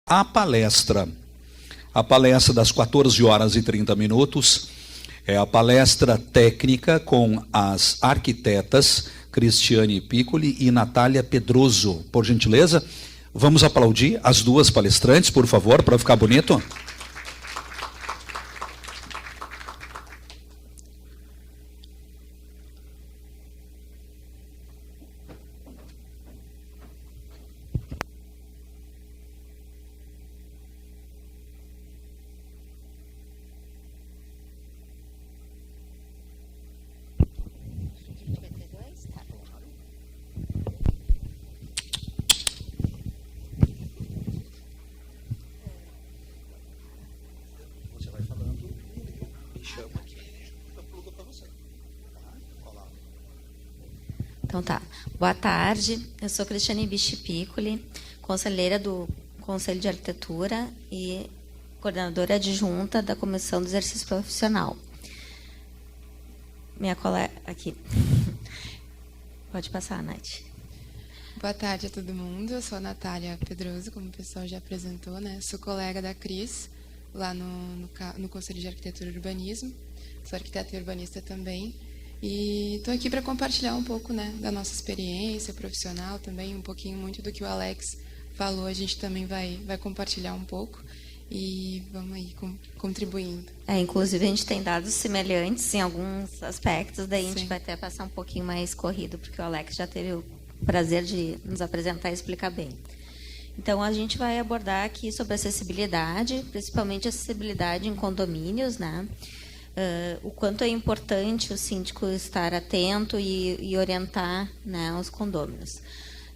a palestra. A palestra das 14h30 é a palestra técnica com as arquitetas Cristiane Piccoli e Natália Pedroso. Por gentileza, vamos aplaudir as duas palestrantes, por favor, para ficar bonito. Então tá. Boa tarde, eu sou Cristiane Piccoli, conselheira do Conselho de Arquitetura e coordenadora adjunta da Comissão do Exercício Profissional. Minha colega aqui. Pode passar, Nath. Boa tarde a todo mundo, eu sou a Natália Pedroso, como o pessoal já apresentou, né? Sou colega da Cris, lá no Conselho de Arquitetura e Urbanismo, sou arquiteta e urbanista também. E estou aqui para compartilhar um pouco, né, da nossa experiência profissional também, um pouquinho muito do que o Alex falou, a gente também vai compartilhar um pouco e vamos aí contribuindo. Inclusive a gente tem dados semelhantes em alguns aspectos, daí a gente vai até passar um pouquinho mais corrido, porque o Alex já teve o prazer de nos apresentar e explicar bem. Então a gente vai abordar aqui sobre acessibilidade, principalmente acessibilidade em condomínios, né? O quanto é importante o síndico estar atento e orientar, né, os condôminos.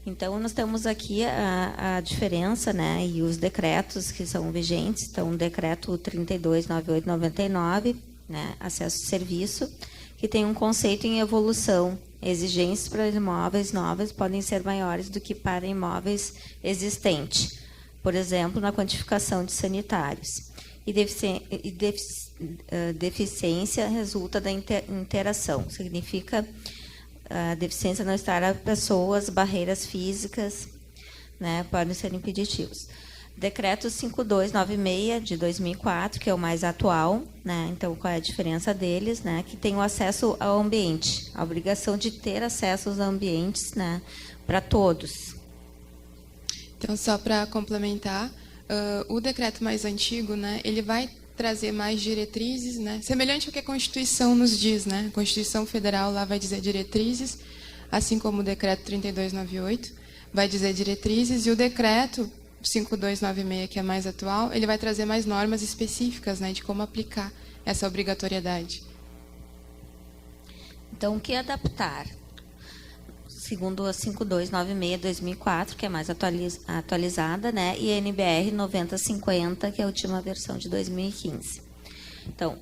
Então, nós temos aqui a diferença, né, e os decretos que são vigentes. Então, o decreto 3298/99, né, acesso ao serviço, que tem um conceito em evolução. Exigências para imóveis novos podem ser maiores do que para imóveis existentes. Por exemplo, na quantificação de sanitários. Deficiência resulta da interação. Significa a deficiência não estar a pessoas, barreiras físicas, né, podem ser impeditivos. Decreto 5296 de 2004, que é o mais atual, né? Então qual é a diferença deles, né? Que tem o acesso ao ambiente, a obrigação de ter acesso aos ambientes, né, para todos. Então, só para complementar, o decreto mais antigo, né, ele vai trazer mais diretrizes, né, semelhante ao que a Constituição nos diz, né? A Constituição Federal lá vai dizer diretrizes, assim como o decreto 3298 vai dizer diretrizes, e o decreto 5296, que é mais atual, ele vai trazer mais normas específicas, né, de como aplicar essa obrigatoriedade. Então, o que adaptar? Segundo a 5296/2004, que é mais atualizada, né, e a NBR 9050, que é a última versão de 2015. Então,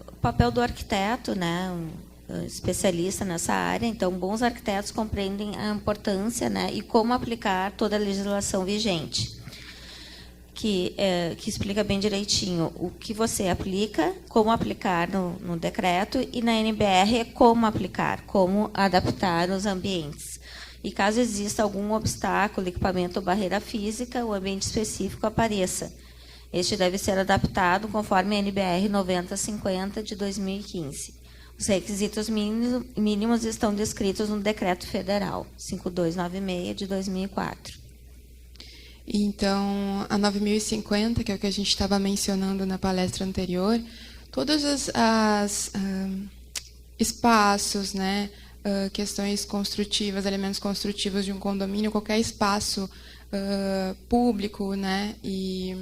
o papel do arquiteto, né, um especialista nessa área. Então, bons arquitetos compreendem a importância, né, e como aplicar toda a legislação vigente, que explica bem direitinho o que você aplica, como aplicar no decreto, e na NBR é como aplicar, como adaptar os ambientes. E caso exista algum obstáculo, equipamento ou barreira física, o ambiente específico apareça. Este deve ser adaptado conforme a NBR 9050 de 2015. Os requisitos mínimos estão descritos no Decreto Federal 5296 de 2004. Então, a 9050, que é o que a gente estava mencionando na palestra anterior, todos os espaços, né, questões construtivas, elementos construtivos de um condomínio, qualquer espaço público, né, e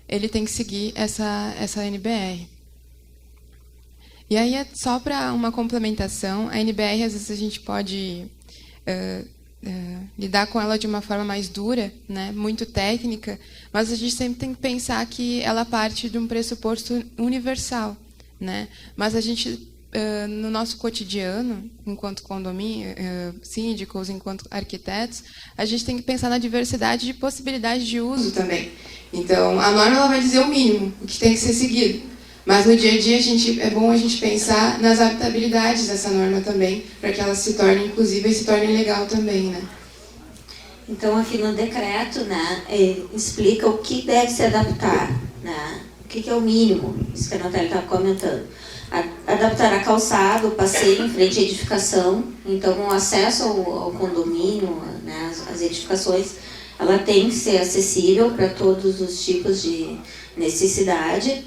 ele tem que seguir essa NBR. E aí, só para uma complementação, a NBR, às vezes, a gente pode lidar com ela de uma forma mais dura, né, muito técnica, mas a gente sempre tem que pensar que ela parte de um pressuposto universal, né? Mas a gente, no nosso cotidiano, enquanto condomínio, síndicos, enquanto arquitetos, a gente tem que pensar na diversidade de possibilidades de uso também. Então, a norma ela vai dizer o mínimo, o que tem que ser seguido. Mas no dia a dia é bom a gente pensar nas adaptabilidades dessa norma também, para que ela se torne inclusiva e se torne legal também, né? Então, aqui no decreto, né, explica o que deve se adaptar, né, o que é o mínimo, isso que a Natália estava comentando. Adaptar a calçada, o passeio em frente à edificação, então o acesso ao condomínio, né, as edificações, ela tem que ser acessível para todos os tipos de necessidade.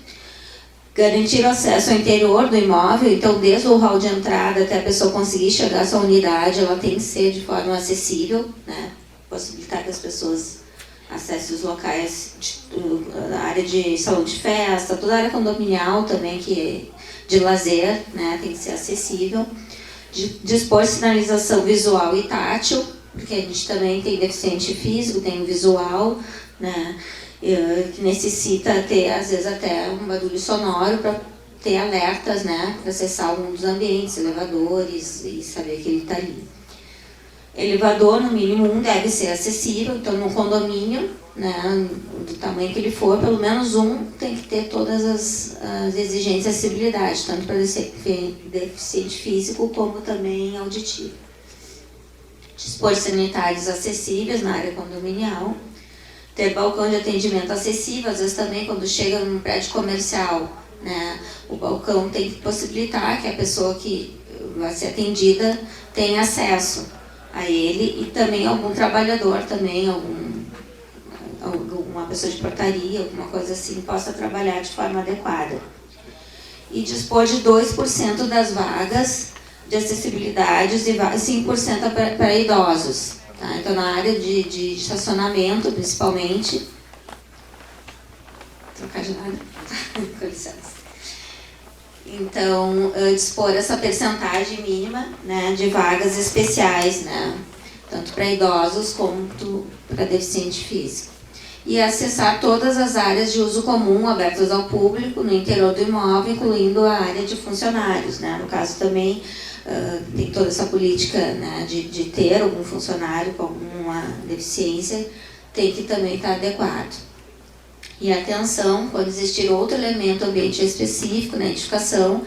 Garantir o acesso ao interior do imóvel, então desde o hall de entrada até a pessoa conseguir chegar à sua unidade, ela tem que ser de forma acessível, né, possibilitar que as pessoas acessem os locais, a área de salão de festa, toda a área condominial também, de lazer, né, tem que ser acessível. Dispor sinalização visual e tátil, porque a gente também tem deficiente físico, tem visual, né, que necessita ter, às vezes, até um barulho sonoro para ter alertas, né, para acessar algum dos ambientes, elevadores, e saber que ele está ali. Elevador, no mínimo um, deve ser acessível, então no condomínio, né, do tamanho que ele for, pelo menos um tem que ter todas as exigências de acessibilidade, tanto para deficiente físico como também auditivo. Dispor sanitários acessíveis na área condominial, ter balcão de atendimento acessível, às vezes também quando chega num prédio comercial, né, o balcão tem que possibilitar que a pessoa que vai ser atendida tenha acesso a ele, e também algum trabalhador também, alguma pessoa de portaria, alguma coisa assim, possa trabalhar de forma adequada. E dispor de 2% das vagas de acessibilidade e 5% para idosos. Tá? Então, na área de estacionamento, principalmente. Trocar de lado? Com licença. Então, dispor essa percentagem mínima, né, de vagas especiais, né, tanto para idosos quanto para deficiente físico. E acessar todas as áreas de uso comum abertas ao público no interior do imóvel, incluindo a área de funcionários. Né. No caso também, tem toda essa política, né, de ter algum funcionário com alguma deficiência, tem que também estar adequado. E atenção, quando existir outro elemento ambiente específico na edificação,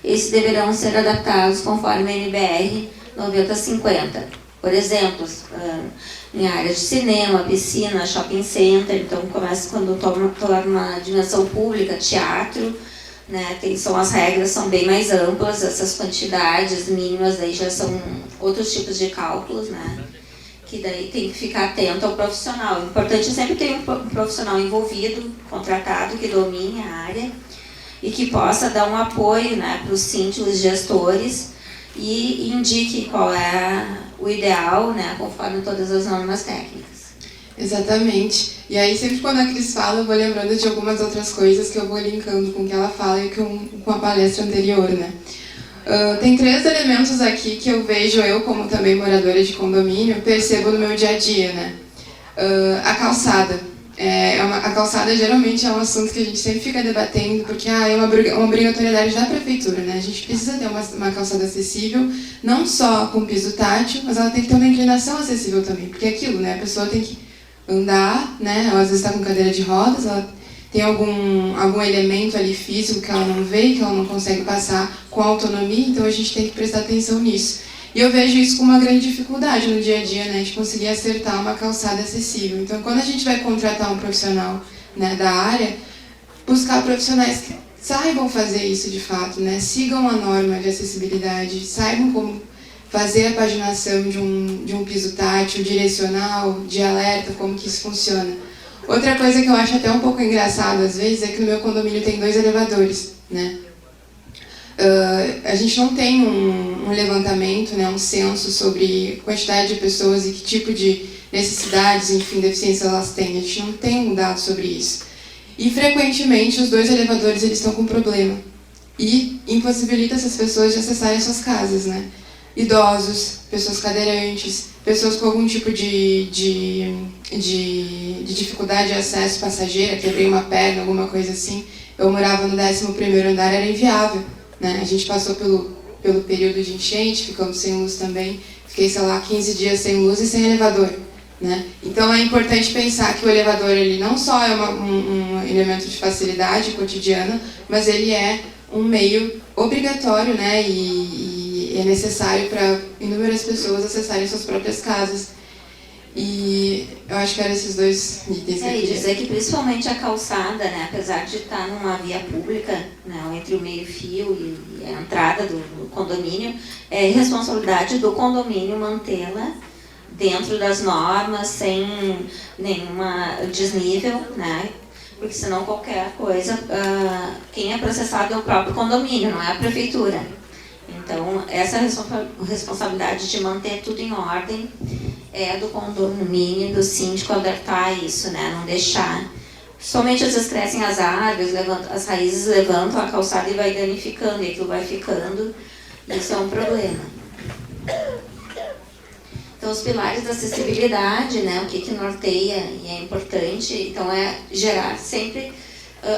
esses deverão ser adaptados conforme a NBR 9050. Por exemplo, em áreas de cinema, piscina, shopping center, então começa quando torna uma dimensão pública, teatro, né, as regras são bem mais amplas, essas quantidades mínimas aí já são outros tipos de cálculos, né? Que daí tem que ficar atento ao profissional. O importante é sempre ter um profissional envolvido, contratado, que domine a área e que possa dar um apoio, né, para os síndicos gestores e indique qual é o ideal, né, conforme todas as normas técnicas. Exatamente. E aí, sempre quando a Cris fala, eu vou lembrando de algumas outras coisas que eu vou linkando com o que ela fala e com a palestra anterior, né? Tem 3 elementos aqui que eu vejo, eu como também moradora de condomínio, percebo no meu dia a dia, né? A calçada. A calçada geralmente é um assunto que a gente sempre fica debatendo, porque é uma obrigatoriedade da prefeitura, né? A gente precisa ter uma calçada acessível, não só com piso tátil, mas ela tem que ter uma inclinação acessível também, porque é aquilo, né? A pessoa tem que andar, né? Ela às vezes está com cadeira de rodas, ela tem algum elemento ali físico que ela não vê, que ela não consegue passar com autonomia, então a gente tem que prestar atenção nisso. E eu vejo isso como uma grande dificuldade no dia a dia, né, de conseguir acertar uma calçada acessível. Então, quando a gente vai contratar um profissional, né, da área, buscar profissionais que saibam fazer isso de fato, né, sigam a norma de acessibilidade, saibam como fazer a paginação de um piso tátil, direcional, de alerta, como que isso funciona. Outra coisa que eu acho até um pouco engraçado às vezes é que no meu condomínio tem 2 elevadores, né? A gente não tem um levantamento, né, um censo sobre quantidade de pessoas e que tipo de necessidades, enfim, deficiências elas têm. A gente não tem um dado sobre isso. E frequentemente os 2 elevadores eles estão com problema e impossibilita essas pessoas de acessarem suas casas, né? Idosos, pessoas cadeirantes, pessoas com algum tipo de dificuldade de acesso passageira, quebrei uma perna, alguma coisa assim. Eu morava no 11º andar, era inviável, né? A gente passou pelo período de enchente, ficamos sem luz também. Fiquei, sei lá, 15 dias sem luz e sem elevador, né? Então é importante pensar que o elevador ele não só é um elemento de facilidade cotidiana, mas ele é um meio obrigatório, né? E é necessário para inúmeras pessoas acessarem suas próprias casas. E eu acho que eram esses dois itens que eu E queria. dizer que principalmente a calçada, né, apesar de estar numa via pública, né, entre o meio-fio e a entrada do condomínio, é responsabilidade do condomínio mantê-la dentro das normas, sem nenhuma desnível, né? Porque senão qualquer coisa, quem é processado é o próprio condomínio, não é a prefeitura. Então, essa responsabilidade de manter tudo em ordem é do condomínio, do síndico alertar isso, né? Não deixar. Somente às vezes crescem as árvores, as raízes levantam a calçada e vai danificando, e aquilo vai ficando. Isso é um problema. Então, os pilares da acessibilidade, né? O que norteia e é importante, então é gerar sempre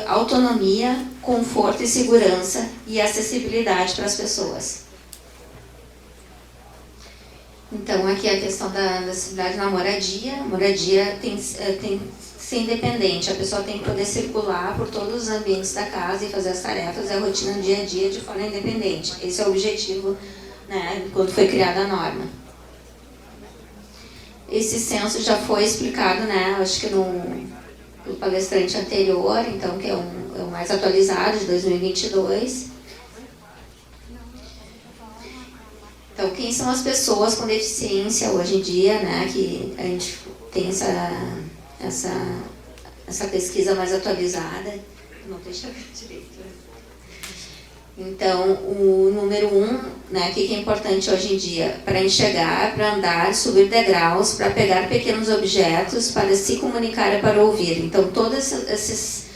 autonomia, conforto e segurança e acessibilidade para as pessoas. Então, aqui a questão da acessibilidade na moradia. A moradia tem que ser independente. A pessoa tem que poder circular por todos os ambientes da casa e fazer as tarefas e a rotina do dia a dia de forma independente. Esse é o objetivo, né, quando foi criada a norma. Esse censo já foi explicado, né, acho que no palestrante anterior, então, que é o mais atualizado, de 2022. Então, quem são as pessoas com deficiência hoje em dia, né, que a gente tem essa pesquisa mais atualizada. Não deixa eu ver direito. Então, o número 1, né, o que é importante hoje em dia? Para enxergar, para andar, subir degraus, para pegar pequenos objetos, para se comunicar e para ouvir. Então, todos esses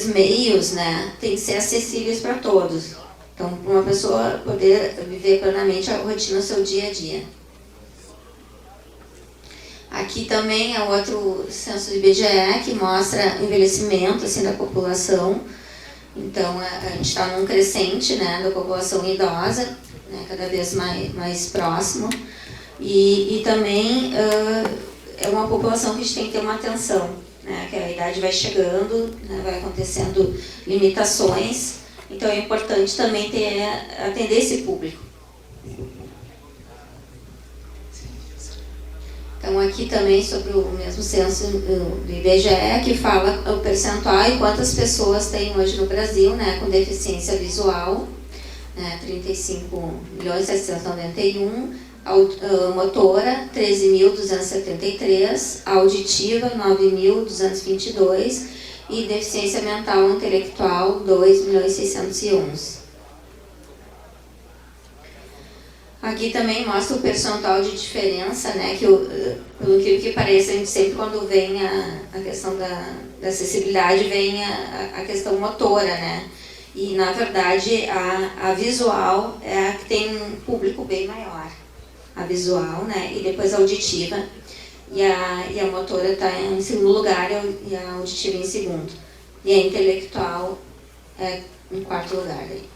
meios, né, têm que ser acessíveis para todos. Então, para uma pessoa poder viver plenamente a rotina do seu dia a dia. Aqui também é outro censo do IBGE que mostra o envelhecimento assim, da população. Então, a gente está num crescente, né, da população idosa, né, cada vez mais próximo. E também é uma população que a gente tem que ter uma atenção, né, que a idade vai chegando, né, vai acontecendo limitações. Então, é importante também atender esse público. Então, aqui também sobre o mesmo censo do IBGE, que fala o percentual e quantas pessoas tem hoje no Brasil, né, com deficiência visual, né, 35.791, motora, 13.273, auditiva, 9.222 e deficiência mental e intelectual, 2.611. Aqui também mostra o percentual de diferença, né, que pelo que parece, a gente sempre quando vem a questão da acessibilidade, vem a questão motora, né, e na verdade a visual é a que tem um público bem maior, a visual, né, e depois a auditiva, e a motora está em segundo lugar e a auditiva em segundo, e a intelectual em quarto lugar daí.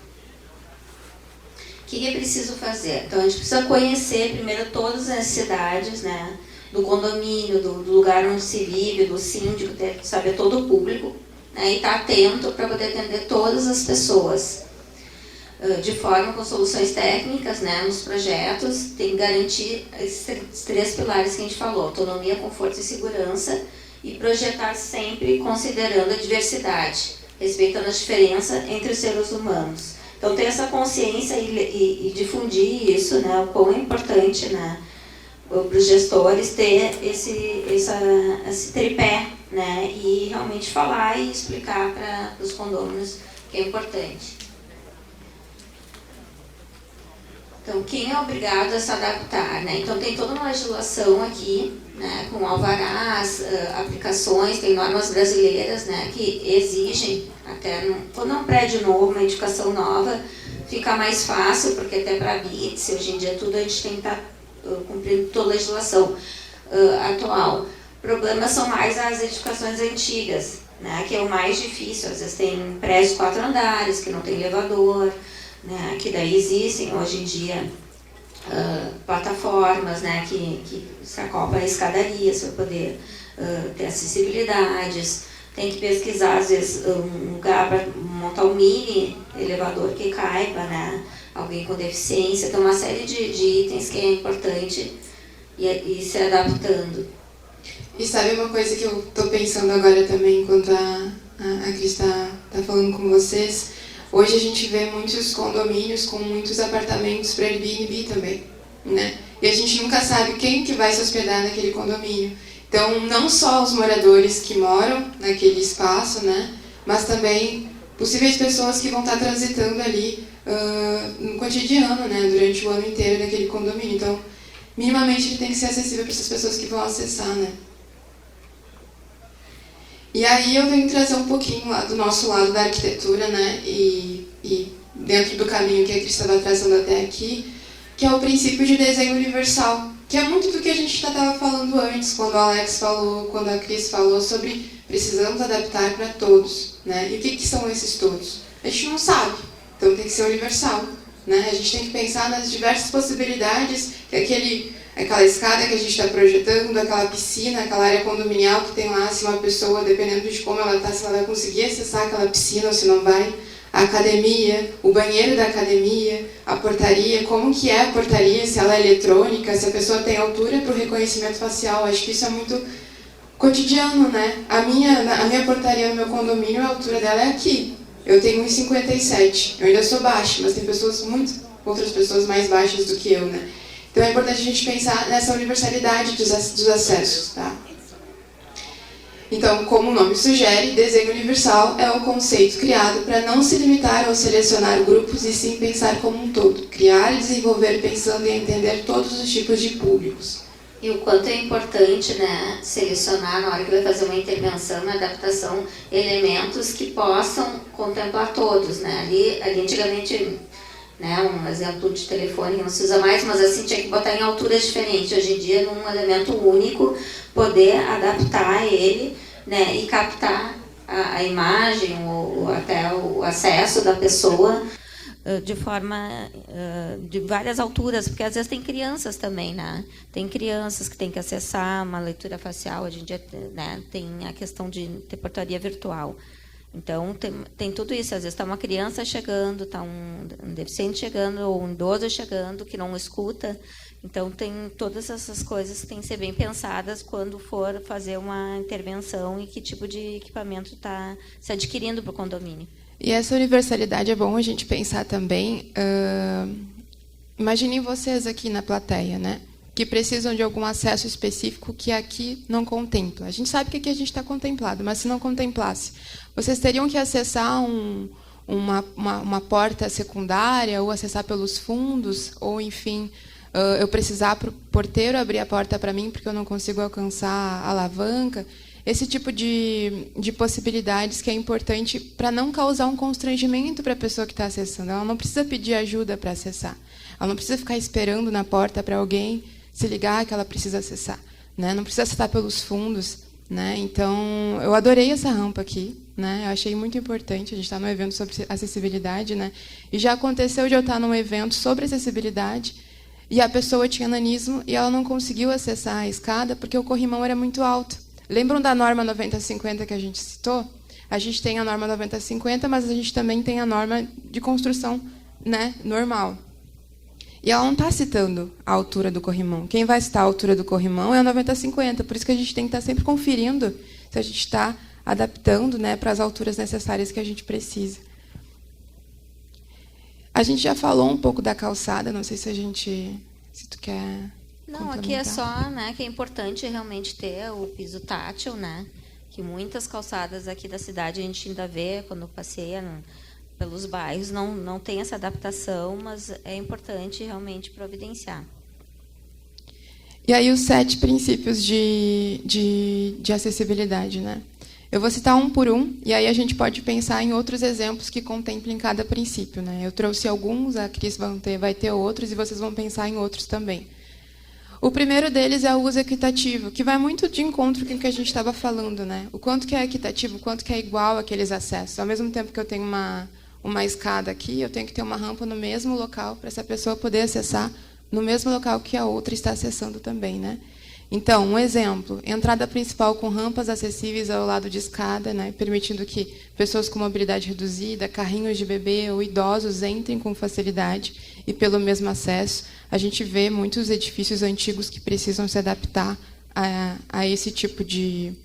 O que é preciso fazer? Então, a gente precisa conhecer primeiro todas as necessidades, né, do condomínio, do lugar onde se vive, do síndico, saber todo o público, né, e estar atento para poder atender todas as pessoas. De forma com soluções técnicas, né, nos projetos, tem que garantir esses 3 pilares que a gente falou: autonomia, conforto e segurança, e projetar sempre considerando a diversidade, respeitando a diferença entre os seres humanos. Então, ter essa consciência e difundir isso, né, o quão é importante, né, para os gestores ter esse tripé, né, e realmente falar e explicar para os condôminos que é importante. Então, quem é obrigado a se adaptar, né? Então, tem toda uma legislação aqui, né, com alvarás, aplicações, tem normas brasileiras, né, que exigem, até quando é um prédio novo, uma edificação nova, fica mais fácil, porque até para BITS, hoje em dia tudo a gente tem que estar cumprindo toda a legislação atual. Problemas são mais as edificações antigas, né, que é o mais difícil. Às vezes tem prédios 4 andares, que não tem elevador, né, que daí existem hoje em dia plataformas, né, que se acoplam a escadarias para poder ter acessibilidades. Tem que pesquisar, às vezes, um lugar para montar um mini elevador que caiba, né, alguém com deficiência. Tem uma série de itens que é importante e se adaptando. E sabe uma coisa que eu estou pensando agora também, enquanto a Cris está falando com vocês? Hoje a gente vê muitos condomínios com muitos apartamentos para Airbnb também, né? E a gente nunca sabe quem que vai se hospedar naquele condomínio. Então, não só os moradores que moram naquele espaço, né? Mas também possíveis pessoas que vão estar transitando ali no cotidiano, né? Durante o ano inteiro daquele condomínio. Então, minimamente ele tem que ser acessível para essas pessoas que vão acessar, né? E aí eu venho trazer um pouquinho lá do nosso lado da arquitetura, né? E dentro do caminho que a Cris estava traçando até aqui, que é o princípio de desenho universal, que é muito do que a gente estava falando antes, quando o Alex falou, quando a Cris falou sobre precisamos adaptar para todos, né? E o que são esses todos? A gente não sabe, então tem que ser universal, né? A gente tem que pensar nas diversas possibilidades que aquela escada que a gente está projetando, aquela piscina, aquela área condominial que tem lá, se uma pessoa, dependendo de como ela está, se ela vai conseguir acessar aquela piscina ou se não vai, a academia, o banheiro da academia, a portaria, como que é a portaria, se ela é eletrônica, se a pessoa tem altura para o reconhecimento facial. Acho que isso é muito cotidiano, né? A minha portaria no meu condomínio, a altura dela é aqui. Eu tenho 1,57. Eu ainda sou baixa, mas tem outras pessoas mais baixas do que eu, né? Então é importante a gente pensar nessa universalidade dos acessos, tá? Então, como o nome sugere, desenho universal é um conceito criado para não se limitar ao selecionar grupos e sim pensar como um todo. Criar e desenvolver pensando em entender todos os tipos de públicos. E o quanto é importante, né, selecionar, na hora que vai fazer uma intervenção, uma adaptação, elementos que possam contemplar todos, né? Ali antigamente, né, um exemplo de telefone que não se usa mais, mas assim tinha que botar em alturas diferentes. Hoje em dia, num elemento único, poder adaptar ele, né, e captar a imagem ou até o acesso da pessoa de forma de várias alturas, porque às vezes tem crianças também, né? Tem crianças que têm que acessar uma leitura facial, hoje em dia, né, tem a questão de ter portaria virtual. Então, tem tudo isso. Às vezes está uma criança chegando, está um deficiente chegando, ou um idoso chegando que não escuta. Então, tem todas essas coisas que têm que ser bem pensadas quando for fazer uma intervenção e que tipo de equipamento está se adquirindo para o condomínio. E essa universalidade é bom a gente pensar também. Imaginem vocês aqui na plateia, né? Que precisam de algum acesso específico que aqui não contempla. A gente sabe que aqui a gente está contemplado, mas se não contemplasse, vocês teriam que acessar uma porta secundária ou acessar pelos fundos, ou, enfim, eu precisar para o porteiro abrir a porta para mim porque eu não consigo alcançar a alavanca. Esse tipo de possibilidades que é importante para não causar um constrangimento para a pessoa que está acessando. Ela não precisa pedir ajuda para acessar. Ela não precisa ficar esperando na porta para alguém se ligar que ela precisa acessar, né? Não precisa acessar pelos fundos, né? Então, eu adorei essa rampa aqui, né? Eu achei muito importante. A gente está num evento sobre acessibilidade, né? E já aconteceu de eu estar num evento sobre acessibilidade e a pessoa tinha nanismo e ela não conseguiu acessar a escada porque o corrimão era muito alto. Lembram da norma 90-50 que a gente citou? A gente tem a norma 90-50, mas a gente também tem a norma de construção, né, normal. E ela não está citando a altura do corrimão. Quem vai citar a altura do corrimão é a 90-50. Por isso que a gente tem que estar sempre conferindo se a gente está adaptando, né, para as alturas necessárias que a gente precisa. A gente já falou um pouco da calçada. Não sei se tu quer... Não, aqui é só, né, que é importante realmente ter o piso tátil, né? Que muitas calçadas aqui da cidade a gente ainda vê quando passeia pelos bairros, não tem essa adaptação, mas é importante realmente providenciar. E aí os 7 princípios de acessibilidade, né? Eu vou citar um por um, e aí a gente pode pensar em outros exemplos que contemplem cada princípio, né? Eu trouxe alguns, a Cris vai ter outros, e vocês vão pensar em outros também. O primeiro deles é o uso equitativo, que vai muito de encontro com o que a gente estava falando, né? O quanto que é equitativo, o quanto que é igual àqueles acessos. Ao mesmo tempo que eu tenho uma escada aqui, eu tenho que ter uma rampa no mesmo local para essa pessoa poder acessar no mesmo local que a outra está acessando também, né? Então, um exemplo, entrada principal com rampas acessíveis ao lado de escada, né, permitindo que pessoas com mobilidade reduzida, carrinhos de bebê ou idosos entrem com facilidade e pelo mesmo acesso. A gente vê muitos edifícios antigos que precisam se adaptar a esse tipo de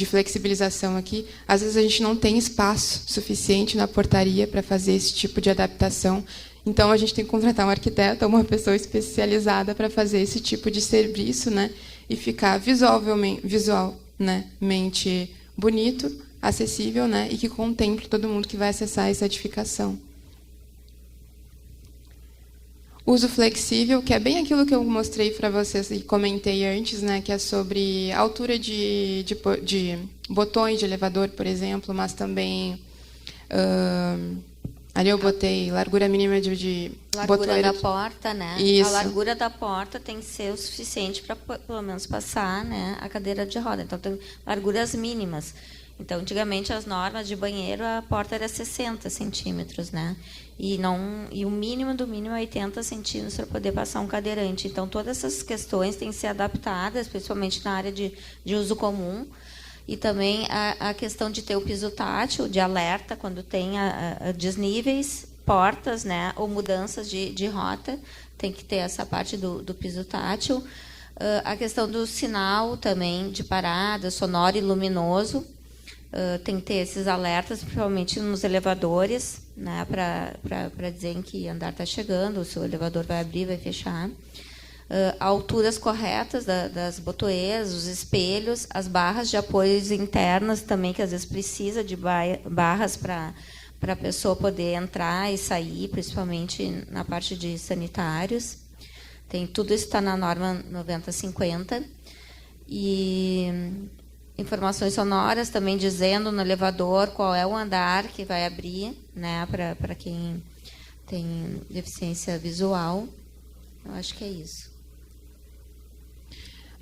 flexibilização aqui. Às vezes a gente não tem espaço suficiente na portaria para fazer esse tipo de adaptação. Então, a gente tem que contratar um arquiteto ou uma pessoa especializada para fazer esse tipo de serviço, né? E ficar visualmente bonito, acessível, né? E que contemple todo mundo que vai acessar essa edificação. Uso flexível, que é bem aquilo que eu mostrei para vocês e comentei antes, né? Que é sobre a altura de botões de elevador, por exemplo, mas também... ali eu botei largura mínima de largura da porta, né? Isso. A largura da porta tem que ser o suficiente para, pelo menos, passar, né, a cadeira de roda. Então, tem larguras mínimas. Então, antigamente, as normas de banheiro, a porta era 60 centímetros, né? E o mínimo do mínimo é 80 centímetros para poder passar um cadeirante. Então, todas essas questões têm que ser adaptadas, principalmente na área de uso comum. E também a questão de ter o piso tátil, de alerta, quando tem desníveis, portas, né, ou mudanças de rota, tem que ter essa parte do piso tátil. A questão do sinal também, de parada, sonoro e luminoso, tem que ter esses alertas, principalmente nos elevadores, né, para dizer em que andar está chegando, se o elevador vai abrir, vai fechar. Alturas corretas das botoeiras, os espelhos, as barras de apoios internas também, que às vezes precisa de barras para a pessoa poder entrar e sair, principalmente na parte de sanitários. Tudo isso está na norma 9050. E informações sonoras também dizendo no elevador qual é o andar que vai abrir, né, para quem tem deficiência visual. Eu acho que é isso.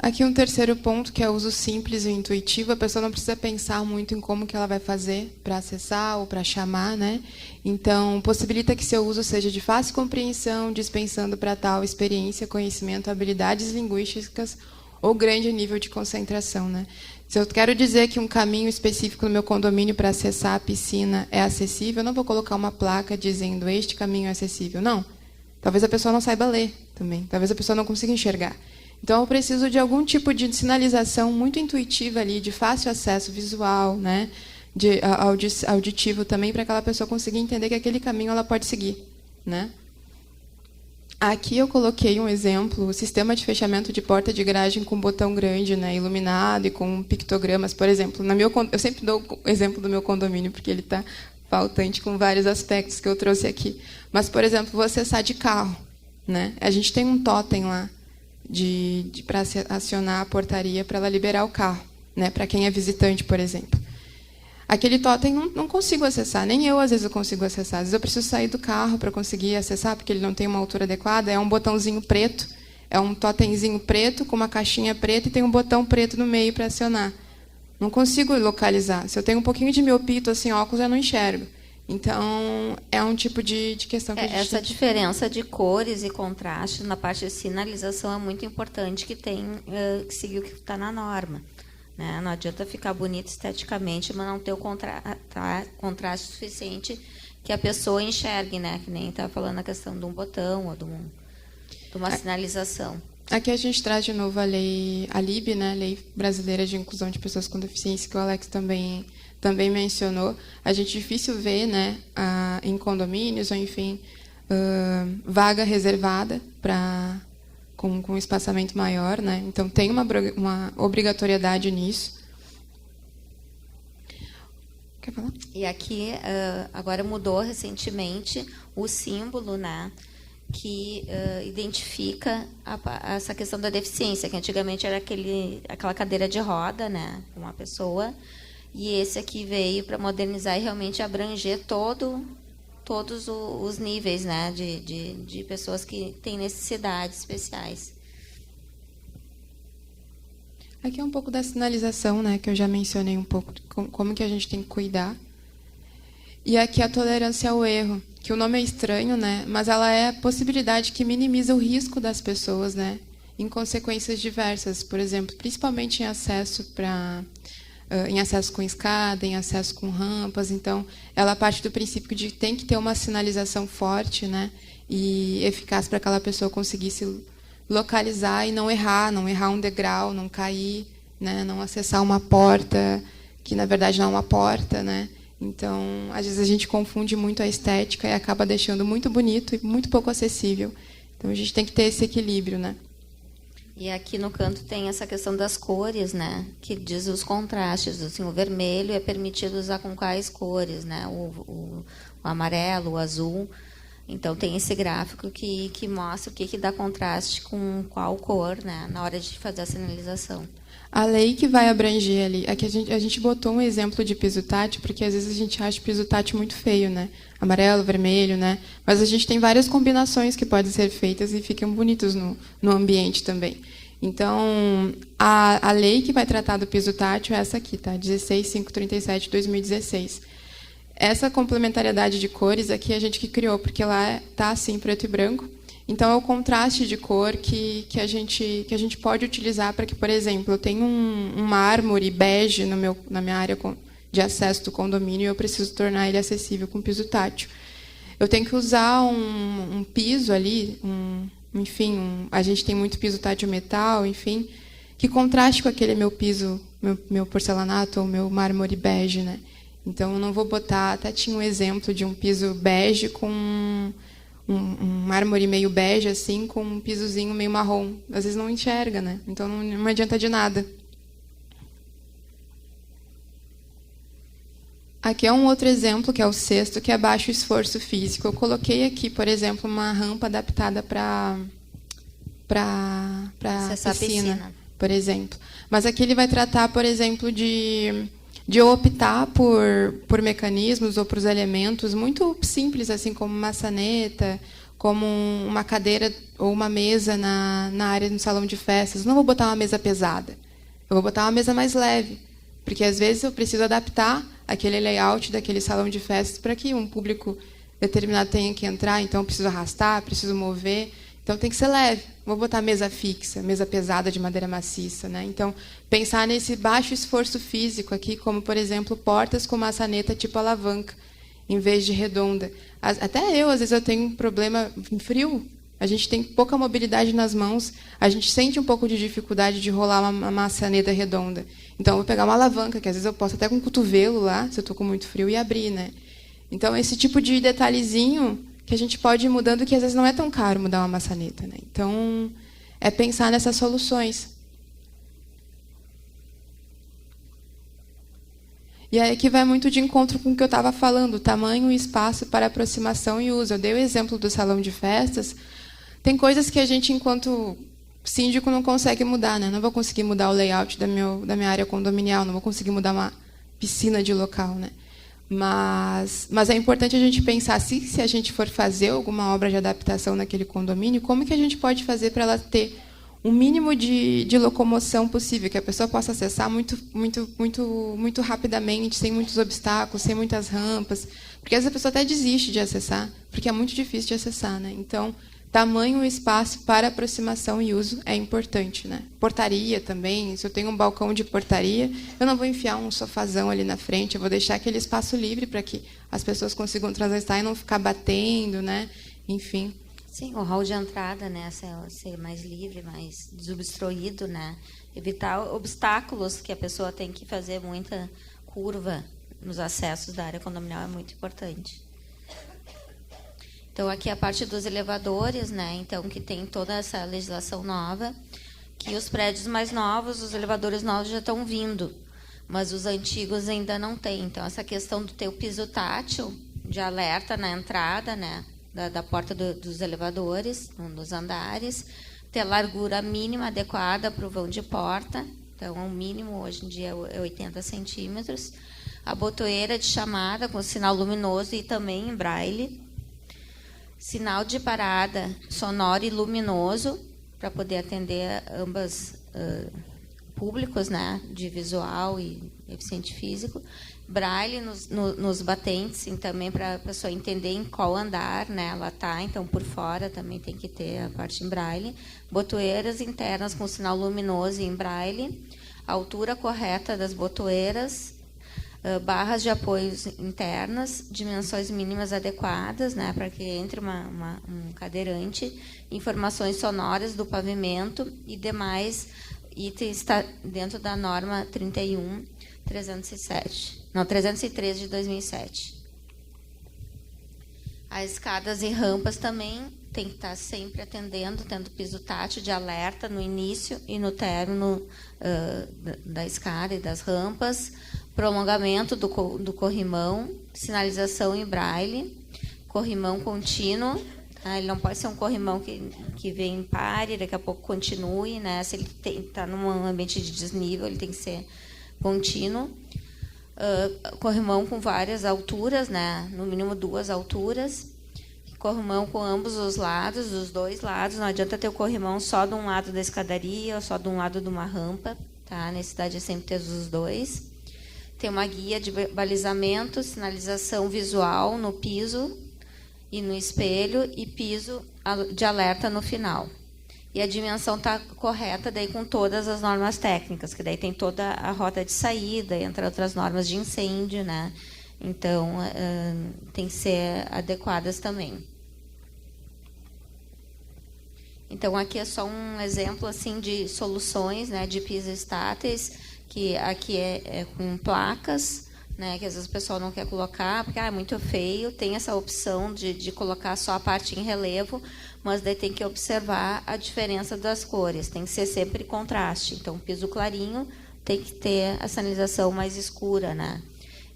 Aqui um terceiro ponto, que é o uso simples e intuitivo. A pessoa não precisa pensar muito em como que ela vai fazer para acessar ou para chamar, né? Então, possibilita que seu uso seja de fácil compreensão, dispensando para tal experiência, conhecimento, habilidades linguísticas ou grande nível de concentração, né? Se eu quero dizer que um caminho específico no meu condomínio para acessar a piscina é acessível, eu não vou colocar uma placa dizendo este caminho é acessível, não. Talvez a pessoa não saiba ler também, talvez a pessoa não consiga enxergar. Então, eu preciso de algum tipo de sinalização muito intuitiva ali, de fácil acesso visual, né, de auditivo também, para aquela pessoa conseguir entender que aquele caminho ela pode seguir, né? Aqui eu coloquei um exemplo, o sistema de fechamento de porta de garagem com botão grande, né, iluminado e com pictogramas, por exemplo. Eu sempre dou o exemplo do meu condomínio, porque ele está faltante com vários aspectos que eu trouxe aqui. Mas, por exemplo, vou acessar de carro, né? A gente tem um totem lá, para acionar a portaria para ela liberar o carro, né, para quem é visitante, por exemplo. Aquele totem não consigo acessar, nem eu às vezes eu consigo acessar. Às vezes eu preciso sair do carro para conseguir acessar, porque ele não tem uma altura adequada. É um botãozinho preto, é um totemzinho preto com uma caixinha preta e tem um botão preto no meio para acionar. Não consigo localizar. Se eu tenho um pouquinho de miopia, assim, óculos, eu não enxergo. Então, é um tipo de questão que a gente... Essa diferença de cores e contrastes na parte de sinalização é muito importante, que tem que seguir o que está na norma, né? Não adianta ficar bonito esteticamente, mas não ter o contraste suficiente que a pessoa enxergue, né? Que nem está falando a questão de um botão ou de uma sinalização. Aqui a gente traz de novo a LIB, né? Lei Brasileira de Inclusão de Pessoas com Deficiência, que o Alex também mencionou. A gente difícil ver, né, em condomínios ou, enfim, vaga reservada com um espaçamento maior, né? Então, tem uma obrigatoriedade nisso. Quer falar? E aqui, agora mudou recentemente o símbolo, né, que identifica essa questão da deficiência, que antigamente era aquela cadeira de roda, né, uma pessoa. E esse aqui veio para modernizar e realmente abranger todos os níveis, né, de pessoas que têm necessidades especiais. Aqui é um pouco da sinalização, né, que eu já mencionei um pouco, como que a gente tem que cuidar. E aqui a tolerância ao erro, que o nome é estranho, né, mas ela é a possibilidade que minimiza o risco das pessoas, né, em consequências diversas, por exemplo, principalmente em acesso com escada, em acesso com rampas. Então, ela parte do princípio de que tem que ter uma sinalização forte, né, e eficaz para aquela pessoa conseguir se localizar e não errar um degrau, não cair, né, não acessar uma porta que na verdade não é uma porta, né? Então, às vezes a gente confunde muito a estética e acaba deixando muito bonito e muito pouco acessível. Então, a gente tem que ter esse equilíbrio, né? E aqui no canto tem essa questão das cores, né? Que diz os contrastes. Assim, o vermelho é permitido usar com quais cores, né? O amarelo, o azul. Então, tem esse gráfico que mostra o que dá contraste com qual cor, né? Na hora de fazer a sinalização. A lei que vai abranger ali... Aqui a gente botou um exemplo de piso tátil, porque às vezes a gente acha piso tátil muito feio, né? Amarelo, vermelho, né? Mas a gente tem várias combinações que podem ser feitas e ficam bonitos no ambiente também. Então, a lei que vai tratar do piso tátil é essa aqui, tá? 16.537/2016. Essa complementariedade de cores aqui é a gente que criou, porque lá está assim, preto e branco. Então, é o contraste de cor que a gente pode utilizar para que, por exemplo, eu tenho um mármore bege na minha área de acesso do condomínio e eu preciso tornar ele acessível com piso tátil. Eu tenho que usar um piso ali, a gente tem muito piso tátil metal, enfim, que contraste com aquele meu piso, meu porcelanato ou meu mármore bege, né? Então, eu não vou botar... Até tinha um exemplo de um piso bege com um mármore meio bege, assim, com um pisozinho meio marrom. Às vezes não enxerga, né? Então, não adianta de nada. Aqui é um outro exemplo, que é o sexto, que é baixo esforço físico. Eu coloquei aqui, por exemplo, uma rampa adaptada para piscina, por exemplo. Mas aqui ele vai tratar, por exemplo, de optar por mecanismos ou por elementos muito simples, assim como maçaneta, como uma cadeira ou uma mesa na área do salão de festas. Não vou botar uma mesa pesada. Eu vou botar uma mesa mais leve, porque às vezes eu preciso adaptar aquele layout daquele salão de festas para que um público determinado tenha que entrar. Então, eu preciso arrastar, preciso mover. Então, tem que ser leve. Vou botar mesa fixa, mesa pesada de madeira maciça, né? Então, pensar nesse baixo esforço físico aqui, como, por exemplo, portas com maçaneta tipo alavanca, em vez de redonda. Até eu, às vezes, eu tenho um problema em frio. A gente tem pouca mobilidade nas mãos, a gente sente um pouco de dificuldade de rolar uma maçaneta redonda. Então, eu vou pegar uma alavanca, que às vezes eu posso até com o cotovelo lá, se eu estou com muito frio, e abrir, né? Então, esse tipo de detalhezinho que a gente pode ir mudando, que às vezes não é tão caro mudar uma maçaneta, né? Então, é pensar nessas soluções. E aí que vai muito de encontro com o que eu estava falando, tamanho e espaço para aproximação e uso. Eu dei o exemplo do salão de festas. Tem coisas que a gente, enquanto síndico, não consegue mudar, né? Não vou conseguir mudar o layout da minha área condominial, não vou conseguir mudar uma piscina de local, né? Mas é importante a gente pensar, se a gente for fazer alguma obra de adaptação naquele condomínio, como que a gente pode fazer para ela ter um mínimo de locomoção possível, que a pessoa possa acessar muito rapidamente, sem muitos obstáculos, sem muitas rampas. Porque às vezes a pessoa até desiste de acessar, porque é muito difícil de acessar, né? Então, tamanho e espaço para aproximação e uso é importante, né? Portaria também. Se eu tenho um balcão de portaria, eu não vou enfiar um sofazão ali na frente, eu vou deixar aquele espaço livre para que as pessoas consigam transitar e não ficar batendo, né? Enfim. Sim, o hall de entrada, né? Ser mais livre, mais desobstruído, né? Evitar obstáculos, que a pessoa tem que fazer muita curva nos acessos da área condominial é muito importante. Então, aqui a parte dos elevadores, né? Então, que tem toda essa legislação nova, que os prédios mais novos, os elevadores novos já estão vindo, mas os antigos ainda não têm. Então, essa questão do ter o piso tátil de alerta na entrada, né? Da porta dos elevadores, nos andares, ter largura mínima adequada para o vão de porta. Então, o mínimo hoje em dia é 80 centímetros. A botoeira de chamada com sinal luminoso e também em braille. Sinal de parada sonoro e luminoso, para poder atender ambas públicos, né, de visual e eficiente físico, braille nos batentes, e também para a pessoa entender em qual andar, né, ela está, então por fora também tem que ter a parte em braille, botoeiras internas com sinal luminoso em braille, a altura correta das botoeiras, barras de apoio internas, dimensões mínimas adequadas, né, para que entre um cadeirante, informações sonoras do pavimento e demais itens está dentro da norma 303 de 2007. As escadas e rampas também tem que estar sempre atendendo, tendo piso tátil de alerta no início e no término da escada e das rampas, prolongamento do corrimão, sinalização em braille, corrimão contínuo. Ele não pode ser um corrimão que vem pare, daqui a pouco continue, né? Se ele está num ambiente de desnível, ele tem que ser contínuo. Corrimão com várias alturas, né? No mínimo 2 alturas. Corrimão com ambos os lados, os 2 lados. Não adianta ter o corrimão só de um lado da escadaria ou só de um lado de uma rampa. Tá? A necessidade é sempre ter os 2. Tem uma guia de balizamento, sinalização visual no piso e no espelho, e piso de alerta no final. E a dimensão está correta daí com todas as normas técnicas, que daí tem toda a rota de saída, entre outras normas de incêndio, né? Então, tem que ser adequadas também. Então, aqui é só um exemplo assim, de soluções, né, de pisos estáteis, que aqui é com placas, né, que às vezes o pessoal não quer colocar, porque é muito feio. Tem essa opção de colocar só a parte em relevo, mas daí tem que observar a diferença das cores. Tem que ser sempre contraste. Então, piso clarinho tem que ter a sinalização mais escura, né?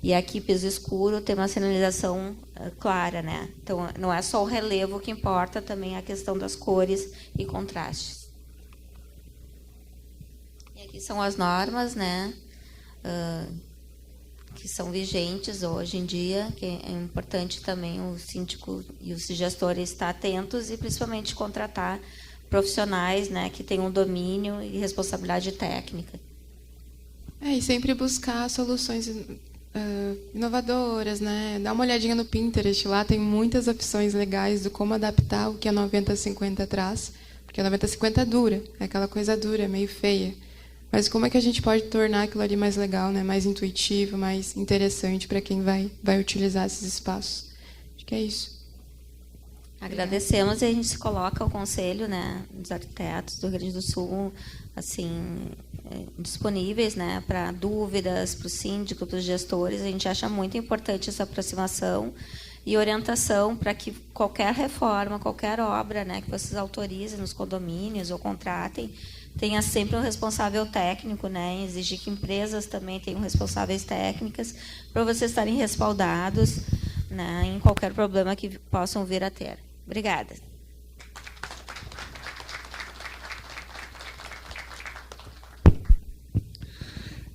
E aqui, piso escuro, tem uma sinalização clara, né? Então, não é só o relevo que importa, também a questão das cores e contrastes. E aqui são as normas, né? Que são vigentes hoje em dia, que é importante também o síndico e os gestores estar atentos e principalmente contratar profissionais, né, que tenham domínio e responsabilidade técnica. E sempre buscar soluções inovadoras, né? Dá uma olhadinha no Pinterest, lá tem muitas opções legais do como adaptar o que a 9050 traz, porque a 9050 dura, é aquela coisa dura, meio feia. Mas como é que a gente pode tornar aquilo ali mais legal, né? Mais intuitivo, mais interessante para quem vai utilizar esses espaços? Acho que é isso. Agradecemos e a gente se coloca ao conselho, né, dos arquitetos do Rio Grande do Sul, assim, disponíveis, né, para dúvidas, para o síndico, para os gestores. A gente acha muito importante essa aproximação e orientação para que qualquer reforma, qualquer obra, né, que vocês autorizem nos condomínios ou contratem, tenha sempre um responsável técnico, né, exigir que empresas também tenham responsáveis técnicas para vocês estarem respaldados, né, em qualquer problema que possam vir a ter. Obrigada.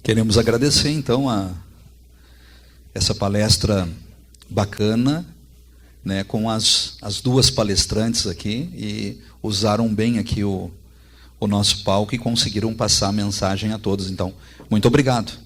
Queremos agradecer, então, essa palestra bacana, né, com as 2 palestrantes aqui, e usaram bem aqui o nosso palco e conseguiram passar a mensagem a todos. Então, muito obrigado.